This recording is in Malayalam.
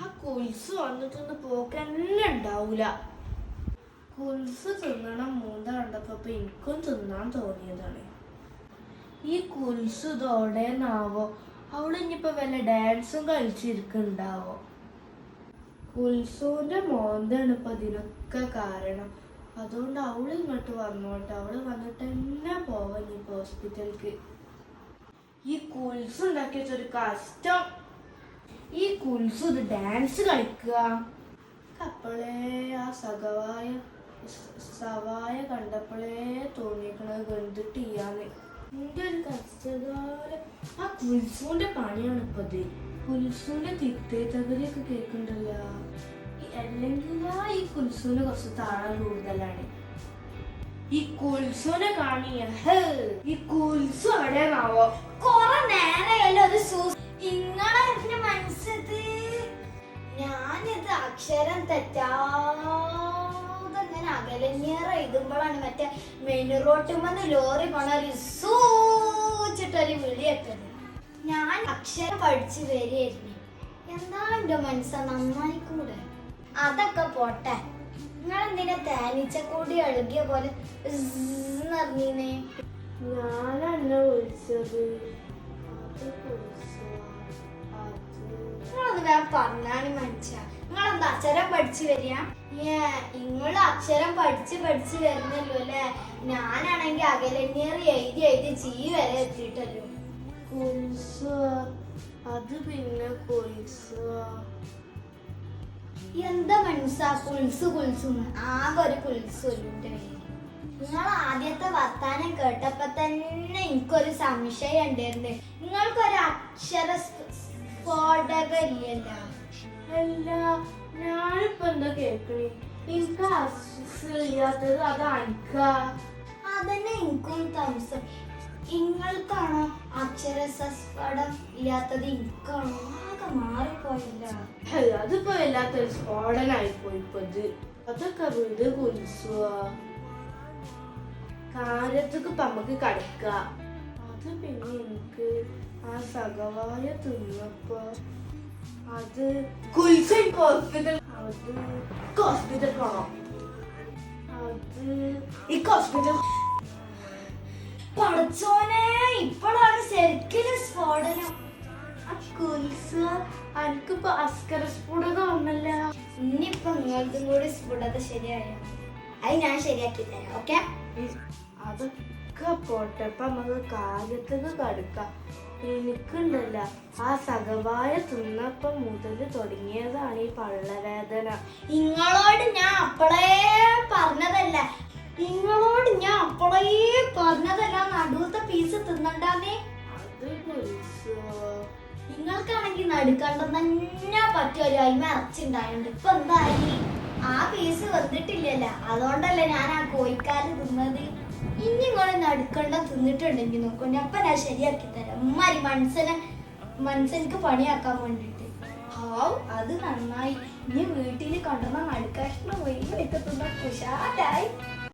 ആ കുൽസ് വന്നിട്ടൊന്ന് പോക്കന്നെ ഉണ്ടാവൂല. കുൽസ് തിന്നണം മൂന്ത കണ്ടപ്പോ എനിക്കും തിന്നാൻ തോന്നിയതാണ്. ഈ കുൽസ് ഇതോടെന്നാവോ? അവളിനിപ്പോ വല്ല ഡാൻസും കളിച്ചിരിക്കുന്നുണ്ടാവോ? കുൽസുവിന്റെ മോന്താണ് ഇപ്പൊ ഇതിനൊക്കെ കാരണം. അതുകൊണ്ട് അവള് ഇങ്ങോട്ട് വന്നോട്ടെ. അവള് വന്നിട്ട് തന്നെ പോവാ ഇനിയിപ്പോ ഹോസ്പിറ്റലിക്ക്. ഈ കുൽസ് ഉണ്ടാക്കി വെച്ചൊരു കഷ്ടം. ഈ കുൽസ് ഇത് ഡാൻസ് കളിക്കുക. അപ്പോളേ ആ സവായ കണ്ടപ്പോഴേ തോന്നിക്കണത് വെന്തിട്ട് ചെയ്യാന്ന്. എന്റെ ഒരു കഷ്ടകാലം. ആ കുൽസുവിന്റെ പണിയാണ് ഇപ്പത്. കുൽസുവിന്റെ തിത്തേ തകരിയൊക്കെ കേൾക്കണ്ടല്ലോ. അല്ലെങ്കിൽ ഈ കുൽസുവിന് കുറച്ച് താളം കൂടുതലാണ്. ഈ കുൽസുവിനെ കാണിയ ഈ കുൽസു എവിടെയാണാവോ? കൊറേ നേരമല്ലോ അത് ഇങ്ങളെ മനസ്സത്. ഞാനിത് അക്ഷരം തെറ്റാതെ ഇങ്ങനെ അകലഞ്ഞേറെ എഴുതുമ്പോഴാണ് മറ്റേ മെയിൻ റോട്ടുമെന്ന് ലോറി പോണ ഒരു സൂച്ചിട്ടൊരു വിളിയിട്ടത്. ഞാൻ അക്ഷരം പഠിച്ചു വരികയായിരുന്നു. എന്താ എന്റെ മനസ്സ നന്നായിക്കൂടെ? അതൊക്കെ പോട്ടെ. നിങ്ങളെന്തിനാ തേനീച്ചക്കൂടി അഴുകിയ പോലെ അറിഞ്ഞീനേ? ഞാനെന്നെ വിളിച്ചത്. നിങ്ങളൊന്ന് വേഗം പറഞ്ഞാണ് മനസ്സ. നിങ്ങളെന്താ അക്ഷരം പഠിച്ചു വരിക? നിങ്ങള് അക്ഷരം പഠിച്ച് വരുന്നല്ലോ അല്ലേ? ഞാനാണെങ്കി അകലഞ്ഞേറി എഴുതി ചീ വരെ എത്തിയിട്ടല്ലോ. അത് പിന്നെ എന്താ മനസ്സാ കുൽസുന്ന്? ആകെ ഒരു കുൽസുന്റെ പേര്. നിങ്ങൾ ആദ്യത്തെ വർത്താനം കേട്ടപ്പോ തന്നെ എനിക്കൊരു സംശയം ഉണ്ടായിരുന്നു. നിങ്ങൾക്കൊരു അക്ഷര സ്ഫോടക ഇല്ലല്ലോ. അല്ല, ഞാനിപ്പോ എന്താ കേക്കണേ? എനിക്ക് അല്ലാത്തത് അതാണിക്ക. അതന്നെ എനിക്കും താമസം. നിങ്ങൾക്കാണോ അക്ഷരസ്ഫോടം ഇല്ലാത്തത്? എനിക്കാണോ? ആകെ മാറിപ്പോയില്ല. അതിപ്പോ വല്ലാത്തൊരു സ്ഫോടനായിപ്പോയി ഇപ്പത്. അതൊക്കെ വീട് കുൽസുവാ. കാര്യത്തൊക്കെ ഇപ്പൊ നമുക്ക് കളിക്ക. അത് പിന്നെ എനിക്ക് ആ സഖവായ തിന്നപ്പോ അത് കുൽസൻ ഹോസ്പിറ്റൽ പോണം. അത് ഈ ഹോസ്പിറ്റൽ പഠിച്ചോനെ, ഇപ്പോഴാണ് ശരിക്കും സ്ഫോടനം. എനിക്കിപ്പോ അസ്കര സ്ഫുടത ഒന്നല്ല. ഇനിയിപ്പൊ നിങ്ങൾക്കും കൂടി സ്ഫുടത ശരിയായോ? അത് ഞാൻ ശരിയാക്കി തരാം. ഓക്കെ, അതൊക്കെ പോട്ടെ. ഇപ്പൊ നമുക്ക് കാര്യത്തൊക്കെ കടുക്കാം. എനിക്കുണ്ടല്ല ആ സഖവായ തിന്നപ്പം മുതൽ തുടങ്ങിയതാണ് ഈ പള്ളവേദന. നിങ്ങളോട് ഞാൻ അപ്പളേ പറഞ്ഞതല്ല നടുവത്തെ പീസ് തിന്നണ്ടാന്നേ. നിങ്ങൾക്കാണെങ്കിൽ നടുക്കണ്ടം തന്നെ പറ്റുമല്ലോ. അതിമ ഇറച്ചിണ്ടായോണ്ട് ഇപ്പൊ എന്തായി? ആ പീസ് വന്നിട്ടില്ലല്ലോ. അതുകൊണ്ടല്ലേ ഞാൻ ആ കോഴിക്കാല് തിന്നത്. ഇനി ഇങ്ങള് നടുക്കണ്ടം തിന്നിട്ടുണ്ടെങ്കിൽ നോക്കണ്ടേ, അപ്പൊ ഞാൻ ശരിയാക്കി തരാം. ഉമ്മാരി മനസ്സെനിക്ക് പണിയാക്കാൻ വേണ്ടിട്ട്. അത് നന്നായി. ഇനി വീട്ടില് കൊണ്ടുവന്ന നടുക്കഷ്ണം വെയിലൊക്കെ തിന്ന കുശാലായി.